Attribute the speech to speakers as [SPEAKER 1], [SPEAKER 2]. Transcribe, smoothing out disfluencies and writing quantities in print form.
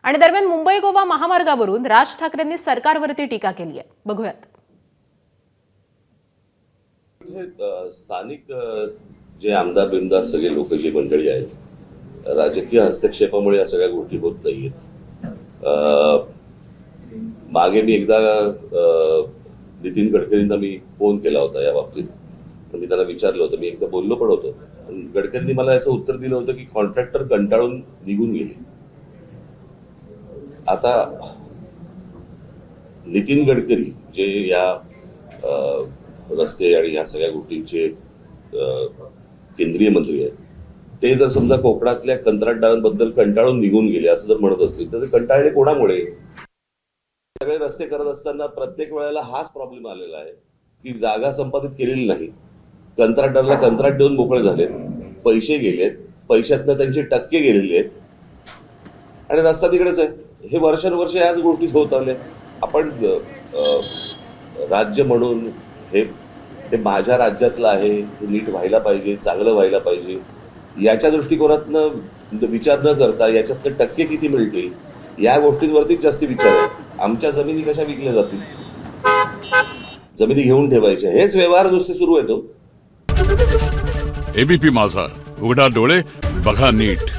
[SPEAKER 1] आणि दरम्यान मुंबई गोवा महामार्गावरून राज ठाकरेंनी सरकारवरती टीका केली आहे. बघूयात.
[SPEAKER 2] स्थानिक जे आमदार बिमदार सगळे लोक जी मंडळी आहेत, राजकीय हस्तक्षेपामुळे या सगळ्या गोष्टी होत नाहीयेत. मागे मी एकदा नितीन गडकरींना मी फोन केला होता या बाबतीत. मी त्यांना विचारलं होतं, मी एकदा बोललो पण होतो. गडकरींनी मला याचं उत्तर दिलं होतं की कॉन्ट्रॅक्टर कंटाळून निघून गेले. आता नितीन गडकरी जे या रस्ते आणि ह्या सगळ्या गोष्टींचे केंद्रीय मंत्री आहेत, ते जर समजा कोकणातल्या कंत्राटदारांबद्दल कंटाळून निघून गेले असं जर म्हणत असतील तर कंटाळले कोणामुळे? सगळे रस्ते करत असताना प्रत्येक वेळेला हाच प्रॉब्लेम आलेला आहे की जागा संपादित केलेली नाही, कंत्राटदाराला कंत्राट देऊन मोकळे झालेत, पैसे गेलेत, पैशातनं त्यांचे टक्के गेलेले आहेत आणि रस्ता तिकडेच आहे. हे वर्षानुवर्ष याच गोष्टी होत आल्या. आपण राज्य म्हणून हे माझ्या राज्यातलं आहे, हे नीट व्हायला पाहिजे, चांगलं व्हायला पाहिजे याच्या दृष्टिकोनातनं विचार न करता याच्यातले टक्के किती मिळतील या गोष्टींवरतीच जास्ती विचार आहे. आमच्या जमिनी कशा विकल्या जातील, जमिनी घेऊन ठेवायच्या, हेच व्यवहार नुसते सुरू आहेत.
[SPEAKER 3] एबीपी माझा, उघडा डोळे बघा नीट.